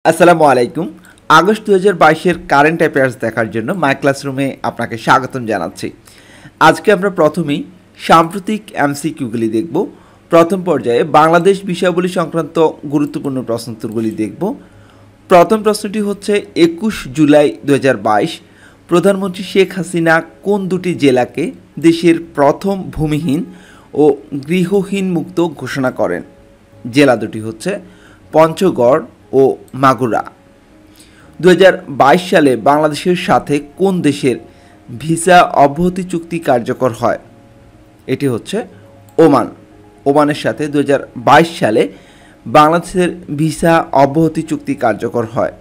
আসসালামু আলাইকুম। August ২০২২-এর current affairs দেখার জন্য মাই ক্লাসরুমে আপনাকে স্বাগতম জানাচ্ছি। আজকে আমরা প্রথমেই সাম্প্রতিক এমসিকিউগুলি দেখব। প্রথম পর্যায়ে বাংলাদেশ বিষয়াবলী সংক্রান্ত গুরুত্বপূর্ণ প্রশ্নোত্তরগুলি দেখব। প্রথম প্রশ্নটি হচ্ছে ২১ জুলাই ২০২২ প্রধানমন্ত্রী শেখ হাসিনা কোন দুটি জেলাকে দেশের প্রথম ভূমিহীন ও গৃহহীন মুক্ত ঘোষণা করেন? জেলা দুটি হচ্ছে পঞ্চগড় ও মাগুরা। ২০২২ সালে বাংলাদেশের সাথে কোন দেশের ভিসা অব্যাহতি চুক্তি কার্যকর হয়? এটি হচ্ছে ওমান। ওমানের সাথে ২০২২ সালে বাংলাদেশের ভিসা অব্যাহতি চুক্তি কার্যকর হয়।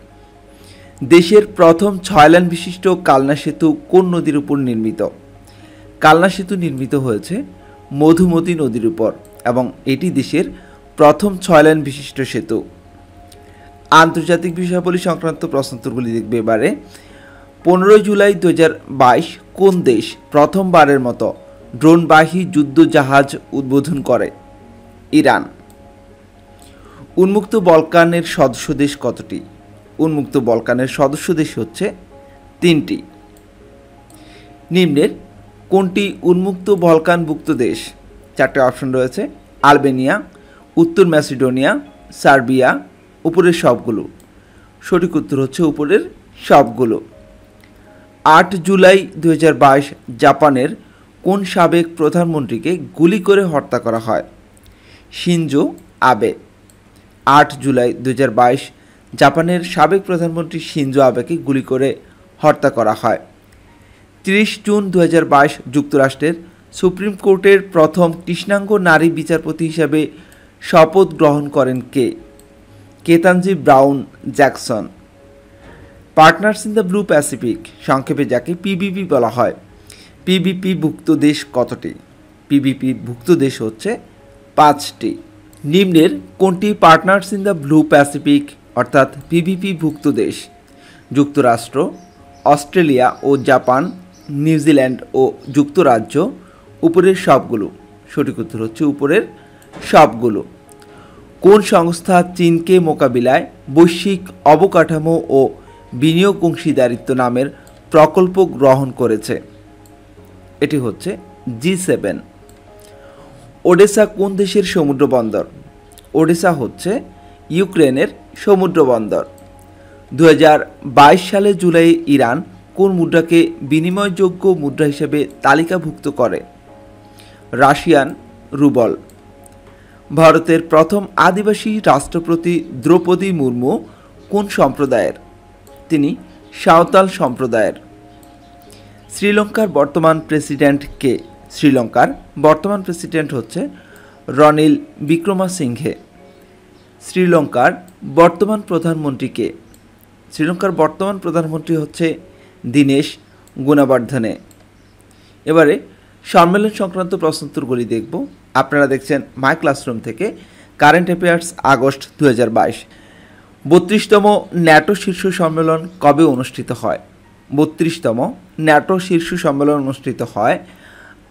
দেশের প্রথম ৬ লেন বিশিষ্ট কালনা সেতু কোন নদীর উপর নির্মিত? কালনা সেতু নির্মিত হয়েছে মধুমতি নদীর উপর এবং এটি দেশের প্রথম ৬ লেন বিশিষ্ট সেতু। আন্তর্জাতিক বিষয়াবলী সংক্রান্ত প্রশ্নোত্তরগুলি দেখবে এবারে। ১৫ জুলাই ২০২২ কোন দেশ প্রথমবারের মতো ড্রোনবাহী যুদ্ধ জাহাজ উদ্বোধন করে? ইরান। উন্মুক্ত বলকানের সদস্য দেশ কতটি? উন্মুক্ত বলকানের সদস্য দেশ হচ্ছে ৩টি। নিম্নের কোনটি উন্মুক্ত বলকানভুক্ত দেশ? 4টে অপশন রয়েছে: আলবেনিয়া, উত্তর ম্যাসিডোনিয়া, সার্বিয়া, উপরের সবগুলো। সঠিক উত্তর হচ্ছে উপরের সবগুলো। ৮ জুলাই ২০২২ জাপানের কোন সাবেক প্রধানমন্ত্রীকে গুলি করে হত্যা করা হয়? শিনজো আবে। ৮ জুলাই ২০২২ জাপানের সাবেক প্রধানমন্ত্রী শিনজো আবেকে গুলি করে হত্যা করা হয়। ৩০ জুন ২০২২ যুক্তরাষ্ট্রের সুপ্রিম কোর্টের প্রথম কৃষ্ণাঙ্গ নারী বিচারপতি হিসাবে শপথ গ্রহণ করেন কে? Ketanji Brown Jackson. Partners in the blue Pacific, সংক্ষেপে যাকে পিবিপি বলা হয়, পিবিপি ভুক্ত দেশ কতটি? পিবিপি ভুক্ত দেশ হচ্ছে 5টি। নিম্নের কোনটি partners in the blue Pacific অর্থাৎ পিবিপি ভুক্ত দেশ? যুক্তরাষ্ট্র, অস্ট্রেলিয়া ও জাপান, নিউজিল্যান্ড ও যুক্তরাজ্য, উপরের সবগুলো। সঠিক উত্তর হচ্ছে উপরের সবগুলো। কোন সংস্থা চীনকে মোকাবিলায় বৈশ্বিক অবকাঠামো ও বিনিয়োগ অংশীদারিত্ব নামের প্রকল্প গ্রহণ করেছে? এটি হচ্ছে G7। ওডেসা কোন দেশের সমুদ্র বন্দর? ওডেসা হচ্ছে ইউক্রেনের সমুদ্র বন্দর। ২০২২ সালে জুলাই ইরান কোন মুদ্রাকে বিনিময়যোগ্য মুদ্রা হিসেবে তালিকাভুক্ত করে? Russian rouble. ভারতের প্রথম আদিবাসী রাষ্ট্রপতি দ্রৌপদী মুর্মু কোন সম্প্রদায়ের? তিনি সাঁওতাল সম্প্রদায়ের। শ্রীলঙ্কার বর্তমান প্রেসিডেন্ট কে? শ্রীলঙ্কার বর্তমান প্রেসিডেন্ট হচ্ছে রনিল বিক্রমাসিংঘে। শ্রীলঙ্কার বর্তমান প্রধানমন্ত্রী কে? শ্রীলঙ্কার বর্তমান প্রধানমন্ত্রী হচ্ছে দীনেশ গুণবর্ধনে। এবারে সম্মেলন সংক্রান্ত প্রশ্নোত্তরগুলি দেখব। আপনারা দেখছেন মাই ক্লাসরুম থেকে কারেন্ট অ্যাফেয়ার্স আগস্ট ২০২২। ৩২তম ন্যাটো শীর্ষ সম্মেলন কবে অনুষ্ঠিত হয়? ৩২তম ন্যাটো শীর্ষ সম্মেলন অনুষ্ঠিত হয়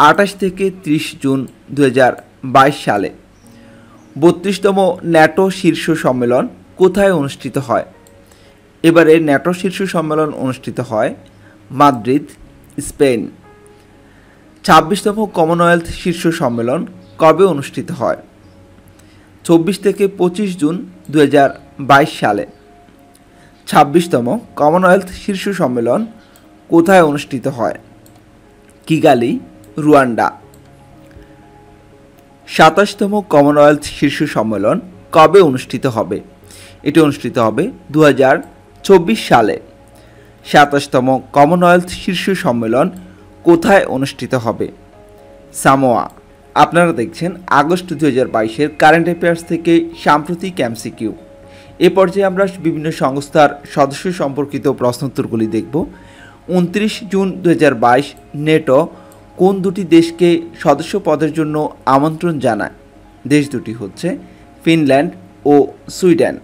২৮ থেকে ৩০ জুন ২০২২ সালে। ৩২তম ন্যাটো শীর্ষ সম্মেলন কোথায় অনুষ্ঠিত হয়? এবারে ন্যাটো শীর্ষ সম্মেলন অনুষ্ঠিত হয় মাদ্রিদ, স্পেন। ২৬তম কমনওয়েলথ শীর্ষ সম্মেলন কবে অনুষ্ঠিত হয়? ২৪ থেকে ২৫ জুন ২০২২ সালে। ২৬তম কমনওয়েলথ শীর্ষ সম্মেলন কোথায় অনুষ্ঠিত হয়? Kigali, Rwanda. ২৭তম কমনওয়েলথ শীর্ষ সম্মেলন কবে অনুষ্ঠিত হবে? এটি অনুষ্ঠিত হবে ২০২৪ সালে। ২৭তম কমনওয়েলথ শীর্ষ সম্মেলন কোথায় অনুষ্ঠিত হবে? সামোয়া। আপনারা দেখছেন আগস্ট ২০২২-এর কারেন্ট অ্যাফেয়ার্স থেকে সাম্প্রতিক এমসিকিউ। এ পর্যায়ে আমরা বিভিন্ন সংস্থার সদস্য সম্পর্কিত প্রশ্নোত্তরগুলি দেখব। ২৯ জুন ২০২২ নেটো কোন দুটি দেশকে সদস্য পদের জন্য আমন্ত্রণ জানায়? দেশ দুটি হচ্ছে ফিনল্যান্ড ও সুইডেন।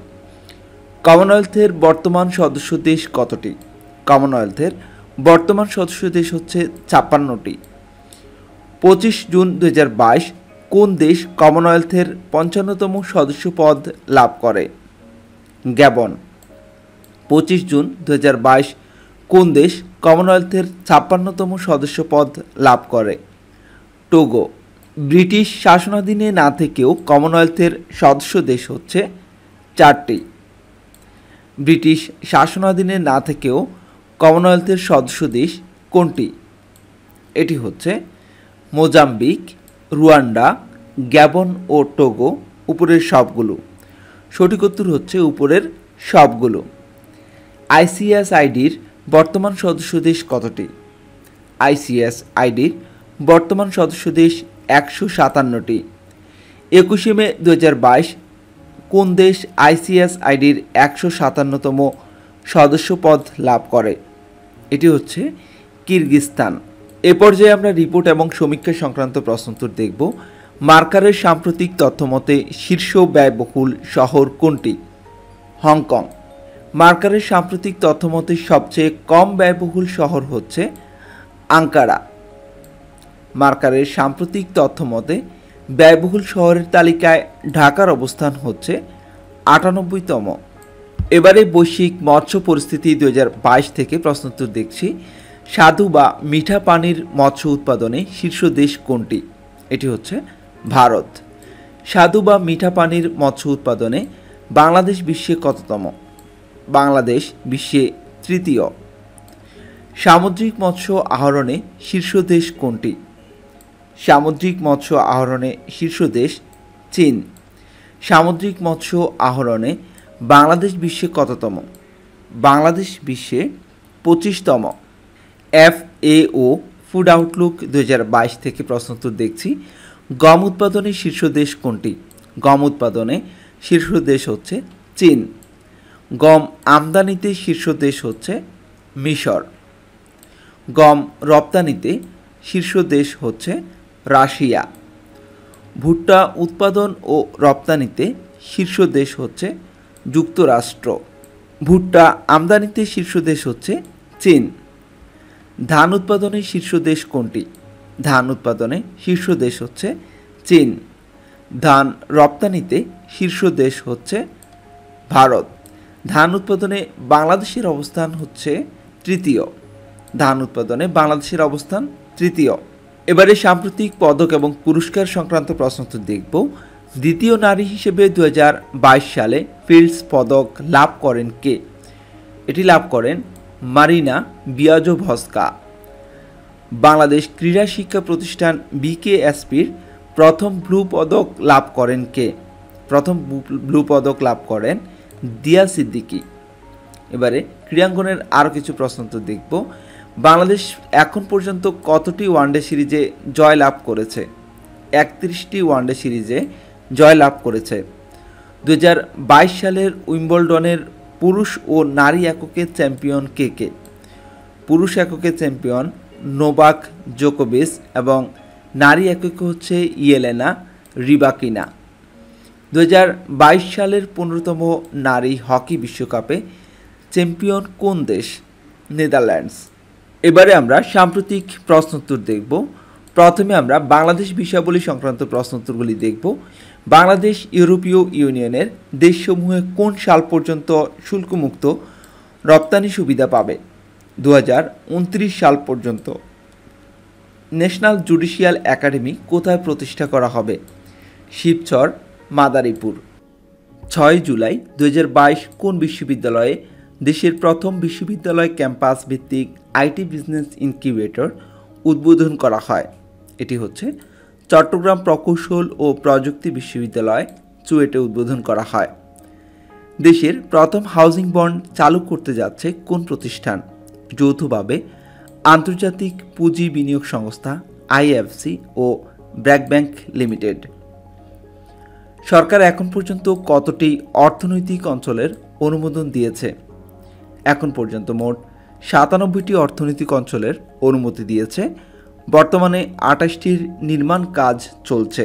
কমনওয়েলথের বর্তমান সদস্য দেশ কতটি? কমনওয়েলথের বর্তমান সদস্য দেশ হচ্ছে ৫৬টি। ২৫ জুন ২০২২ কোন দেশ কমনওয়েলথের ৫৫তম সদস্য পদ লাভ করে? গ্যাবন। 25 জুন 2022 কোন দেশ কমনওয়েলথের 56তম সদস্যপদ লাভ করে? টোগো। ব্রিটিশ শাসনাধীনে না থেকেও কমনওয়েলথের সদস্য দেশ হচ্ছে 4টি। ব্রিটিশ শাসনাধীনে না থেকেও কমনওয়েলথের সদস্য দেশ কোনটি? এটি হচ্ছে মোজাম্বিক, রুয়ান্ডা, গ্যাবন ও টোগো। উপরের সবগুলো। সঠিক উত্তর হচ্ছে উপরের সবগুলো। আইসিএসআইডির বর্তমান সদস্য দেশ কতটি? আইসিএসআইডির বর্তমান সদস্য দেশ 157টি। 21শে মে 2022 কোন দেশ আইসিএসআইডির 157তম সদস্যপদ লাভ করে? এটি হচ্ছে কিরগিজস্তান। এ পর্যায়ে আমরা রিপোর্ট এবং সমীক্ষা সংক্রান্ত প্রশ্নোত্তর দেখব। মার্কারের সাম্প্রতিক তথ্যমতে শীর্ষ ব্যয়বহুল শহর কোনটি? হংকং। মার্কারের সাম্প্রতিক তথ্যমতে সবচেয়ে কম ব্যয়বহুল শহর হচ্ছে আঙ্কারা। মার্কারের সাম্প্রতিক তথ্যমতে ব্যয়বহুল শহরের তালিকায় ঢাকার অবস্থান হচ্ছে 98তম। এবারে বৈশ্বিক মৎস্য পরিস্থিতি 2022 থেকে প্রশ্নোত্তর দেখছি। স্বাদু বা মিঠা পানির মৎস্য উৎপাদনে শীর্ষ দেশ কোনটি? এটি হচ্ছে ভারত। স্বাদু বা মিঠা পানির মৎস্য উৎপাদনে বাংলাদেশ বিশ্বে কততম? বাংলাদেশ বিশ্বে তৃতীয়। সামুদ্রিক মৎস্য আহরণে শীর্ষ দেশ কোনটি? সামুদ্রিক মৎস্য আহরণে শীর্ষ দেশ চীন। সামুদ্রিক মৎস্য আহরণে বাংলাদেশ বিশ্বে কততম? বাংলাদেশ বিশ্বে 25তম। FAO ফুড আউটলুক 2022 থেকে প্রশ্নোত্তর দেখছি। গম উৎপাদনে শীর্ষ দেশ কোনটি? গম উৎপাদনে শীর্ষ দেশ হচ্ছে চীন। গম আমদানিতে শীর্ষ দেশ হচ্ছে মিশর। গম রপ্তানিতে শীর্ষ দেশ হচ্ছে রাশিয়া। ভুট্টা উৎপাদন ও রপ্তানিতে শীর্ষ দেশ হচ্ছে যুক্তরাষ্ট্র। ভুট্টা আমদানিতে শীর্ষ দেশ হচ্ছে চীন। ধান উৎপাদনে শীর্ষ দেশ কোনটি? ধান উৎপাদনে শীর্ষ দেশ হচ্ছে চীন। ধান রপ্তানিতে শীর্ষ দেশ হচ্ছে ভারত। ধান উৎপাদনে বাংলাদেশের অবস্থান হচ্ছে তৃতীয়। ধান উৎপাদনে বাংলাদেশের অবস্থান তৃতীয়। এবারে সাম্প্রতিক পদক এবং পুরস্কার সংক্রান্ত প্রশ্নোত্তর দেখব। দ্বিতীয় নারী হিসেবে 2022 সালে ফিল্ডস পদক লাভ করেন কে? এটি লাভ করেন মারিনা বিয়াজোভস্কা। বাংলাদেশ ক্রীড়া শিক্ষা প্রতিষ্ঠান BKSPর প্রথম ব্লু পদক লাভ করেন কে? প্রথম ব্লু পদক লাভ করেন দিয়া সিদ্দিকী। এবারে ক্রীড়াঙ্গনের আরও কিছু প্রশ্নোত্তর দেখব। বাংলাদেশ এখন পর্যন্ত কতটি ওয়ানডে সিরিজে জয় লাভ করেছে? 31টি ওয়ানডে সিরিজে জয় লাভ করেছে। 2022 সালের উইম্বলডনের পুরুষ ও নারী এককে চ্যাম্পিয়ন কে কে? পুরুষ এককে চ্যাম্পিয়ন নোভাক জোকোভিচ এবং নারী এককে হচ্ছে ইয়েলেনা রিবাকিনা। 2022 সালের 15তম নারী হকি বিশ্বকাপে চ্যাম্পিয়ন কোন দেশ? নেদারল্যান্ডস। এবারে আমরা সাম্প্রতিক প্রশ্নোত্তর দেখব। প্রথমে আমরা বাংলাদেশ বিষয়াবলী সংক্রান্ত প্রশ্নোত্তরগুলি দেখব। বাংলাদেশ ইউরোপীয় ইউনিয়নের দেশসমূহে কোন সাল পর্যন্ত শুল্কমুক্ত রপ্তানি সুবিধা পাবে? 2029 সাল পর্যন্ত। ন্যাশনাল জুডিশিয়াল একাডেমি কোথায় প্রতিষ্ঠা করা হবে? শিবচর, মাদারীপুর। 6 জুলাই 2022 কোন বিশ্ববিদ্যালয়ে দেশের প্রথম বিশ্ববিদ্যালয় ক্যাম্পাস ভিত্তিক আইটি বিজনেস ইনকিউবেটর উদ্বোধন করা হয়? এটি হচ্ছে চট্টগ্রাম প্রকৌশল ও প্রযুক্তি বিশ্ববিদ্যালয় চুয়েটে উদ্বোধন করা হয়। দেশের প্রথম হাউজিং বন্ড চালু করতে যাচ্ছে কোন প্রতিষ্ঠান? যৌথভাবে আন্তর্জাতিক পুঁজি বিনিয়োগ সংস্থা IFC ও ব্র্যাক ব্যাংক লিমিটেড। সরকার এখন পর্যন্ত কতটি অর্থনৈতিক অঞ্চলের অনুমোদন দিয়েছে? এখন পর্যন্ত মোট 97টি অর্থনৈতিক অঞ্চলের অনুমতি দিয়েছে। বর্তমানে 28টির নির্মাণ কাজ চলছে।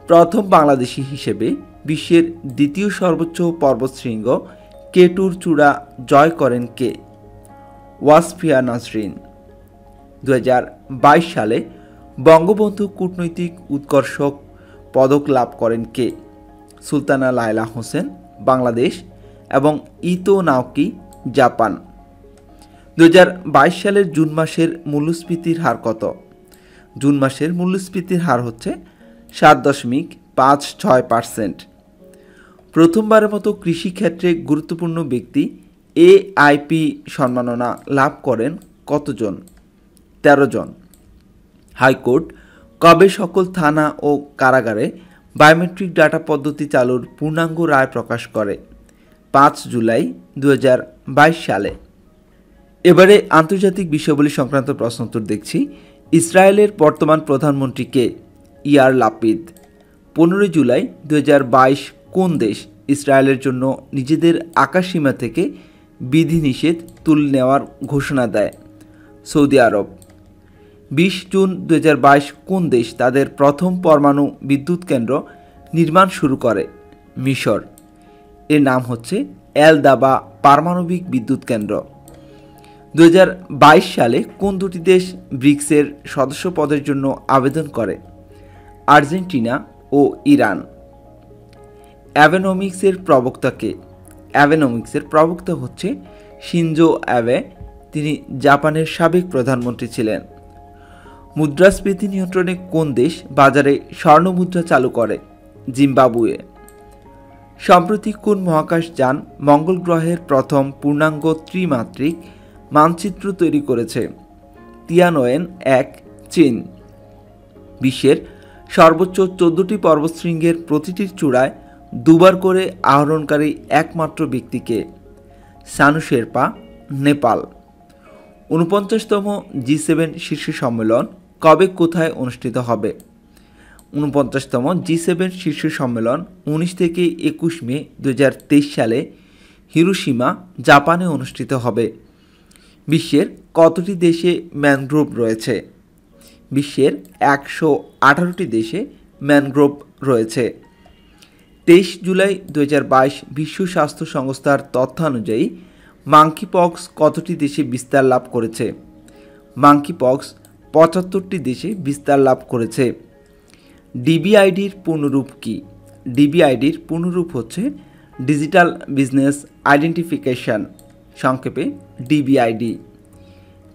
প্রথম বাংলাদেশি হিসেবে বিশ্বের দ্বিতীয় সর্বোচ্চ পর্বতশৃঙ্গ কেটুর চূড়া জয় করেন কে? ওয়াসফিয়া নাজরিন। 2022 সালে বঙ্গবন্ধু কূটনৈতিক উৎকর্ষক পদক লাভ করেন কে? সুলতানা লায়লা হোসেন, বাংলাদেশ এবং ইতো নাওকি জাপান। 2022 সালের জুন মাসের মূল্যস্ফীতির হার কত? জুন মাসের মূল্যস্ফীতির হার হচ্ছে 7.56%। প্রথমবারের মতো কৃষিক্ষেত্রে গুরুত্বপূর্ণ ব্যক্তি AIP সম্মাননা লাভ করেন কতজন? 13 জন। হাইকোর্ট কবে সকল থানা ও কারাগারে বায়োমেট্রিক ডাটা পদ্ধতি চালুর পূর্ণাঙ্গ রায় প্রকাশ করে? 5 জুলাই 2022 সালে। এবারে আন্তর্জাতিক বিষয়াবলী সংক্রান্ত প্রশ্নোত্তর দেখছি। ইসরায়েলের বর্তমান প্রধানমন্ত্রী কে? ইয়ার লাপিদ। 15 জুলাই 2022 কোন দেশ ইসরায়েলের জন্য নিজেদের আকাশসীমা থেকে বিধিনিষেধ তুলে নেওয়ার ঘোষণা দেয়? সৌদি আরব। 20 জুন 2022 কোন দেশ তাদের প্রথম পরমাণু বিদ্যুৎ কেন্দ্র নির্মাণ শুরু করে? মিশর। এর নাম হচ্ছে এল দাবা পারমাণবিক বিদ্যুৎ কেন্দ্র। 2022 সালে কোন দুটি দেশ ব্রিক্সের সদস্য পদের জন্য আবেদন করে? আর্জেন্টিনা ও ইরান। অ্যাবেনোমিক্সের প্রবক্তা কে? অ্যাবেনোমিক্সের প্রবক্তা হচ্ছে শিনজো অ্যাবে। তিনি জাপানের সাবেক প্রধানমন্ত্রী ছিলেন। মুদ্রাস্ফীতি নিয়ন্ত্রণে কোন দেশ বাজারে স্বর্ণমুদ্রা চালু করে? জিম্বাবুয়ে। সম্প্রতি কোন মহাকাশযান মঙ্গল গ্রহের প্রথম পূর্ণাঙ্গ ত্রিমাত্রিক মানচিত্র তৈরি করেছে? তিয়ানোয়েন-1 চীন। বিশ্বের সর্বোচ্চ 14টি পর্বতশৃঙ্গের প্রতিটির চূড়ায় দুবার করে আরোহণকারী একমাত্র ব্যক্তিকে? সানু শেরপা, নেপাল। 49তম G7 শীর্ষ সম্মেলন কবে কোথায় অনুষ্ঠিত হবে? 49তম G7 শীর্ষ সম্মেলন 19 থেকে 21 মে 2023 সালে হিরোশিমা, জাপানে অনুষ্ঠিত হবে। বিশ্বের কতটি দেশে ম্যানগ্রোভ রয়েছে? বিশ্বের 118টি দেশে ম্যানগ্রোভ রয়েছে। 23 জুলাই 2022 বিশ্ব স্বাস্থ্য সংস্থার তথ্যানুযায়ী মাঙ্কিপক্স কতটি দেশে বিস্তার লাভ করেছে? মাঙ্কিপক্স 75টি দেশে বিস্তার লাভ করেছে। ডিবিআইডির পূর্ণরূপ কি? ডিবিআইডির পূর্ণরূপ হচ্ছে ডিজিটাল বিজনেস আইডেন্টিফিকেশন, সংক্ষেপে ডিবিআইডি।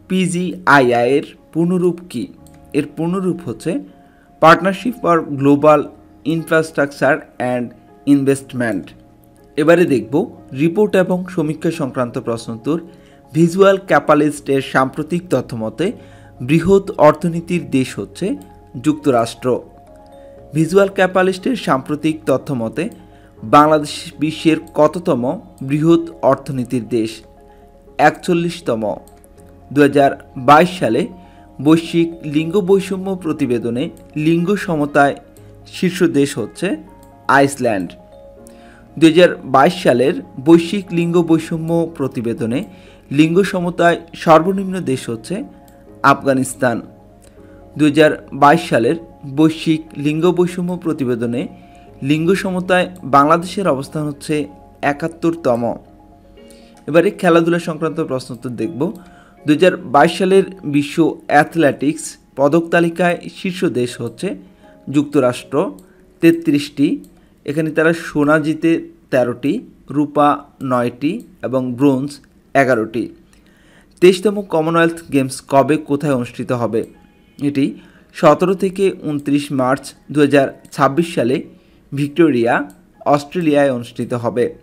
পিজিআইআই এর পূর্ণরূপ কি? এর পূর্ণরূপ হচ্ছে partnership for global infrastructure and investment. এবারে দেখব রিপোর্ট এবং সমীক্ষা সংক্রান্ত প্রশ্নোত্তর। ভিজুয়াল ক্যাপালিস্ট এর সাম্প্রতিক তথ্যমতে বৃহৎ অর্থনীতির দেশ হচ্ছে যুক্তরাষ্ট্র। ভিজুয়াল ক্যাপালিস্টের সাম্প্রতিক তথ্যমতে বাংলাদেশ বিশ্বের কততম বৃহৎ অর্থনীতির দেশ? 41তম। 2022 সালে বৈশ্বিক লিঙ্গ বৈষম্য প্রতিবেদনে লিঙ্গ সমতায় শীর্ষ দেশ হচ্ছে আইসল্যান্ড। 2022 সালের বৈশ্বিক লিঙ্গ বৈষম্য প্রতিবেদনে লিঙ্গ সমতায় সর্বনিম্ন দেশ হচ্ছে আফগানিস্তান। 2022 সালের বৈশ্বিক লিঙ্গ বৈষম্য প্রতিবেদনে লিঙ্গ সমতায় বাংলাদেশের অবস্থান হচ্ছে 71তম। এবারে খেলাধুলা সংক্রান্ত প্রশ্নোত্তর দেখব। 2022 সালের বিশ্ব অ্যাথলেটিক্স পদক তালিকায় শীর্ষ দেশ হচ্ছে যুক্তরাষ্ট্র, 33টি। এখানে তারা সোনা জিতে 13টি, রূপা 9টি এবং ব্রোঞ্জ 11টি। 23তম কমনওয়েলথ গেমস কবে কোথায় অনুষ্ঠিত হবে? এটি 17 থেকে 29 মার্চ 2026 সালে ভিক্টোরিয়া, অস্ট্রেলিয়ায় অনুষ্ঠিত হবে।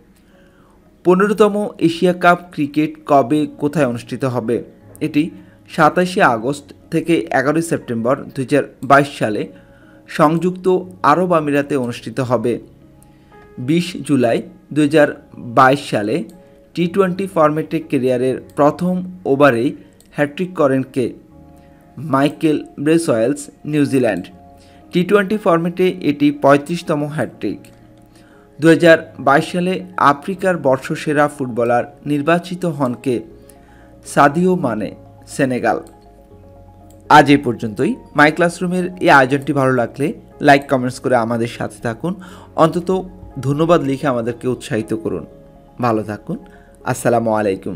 15তম এশিয়া কাপ ক্রিকেট কবে কোথায় অনুষ্ঠিত হবে? এটি 27 আগস্ট থেকে 11 সেপ্টেম্বর 2022 সালে সংযুক্ত আরব আমিরাতে অনুষ্ঠিত হবে। 20 জুলাই 2022 সালে টি-20 ফরম্যাটে ক্যারিয়ারের প্রথম ওভারেই হ্যাট্রিক করেন কে? Michael ব্রেসওয়েলস, New Zealand. টি-20 ফরম্যাটে এটি 35তম হ্যাট্রিক। 2022 সালে আফ্রিকার বর্ষসেরা ফুটবলার নির্বাচিত হন কে? Sadio Mane, Senegal. আজ এই পর্যন্তই। মাই ক্লাসরুমের এই আয়োজনটি ভালো লাগলে লাইক কমেন্টস করে আমাদের সাথে থাকুন, অন্তত ধন্যবাদ লিখে আমাদেরকে উৎসাহিত করুন। ভালো থাকুন। আসসালামু আলাইকুম।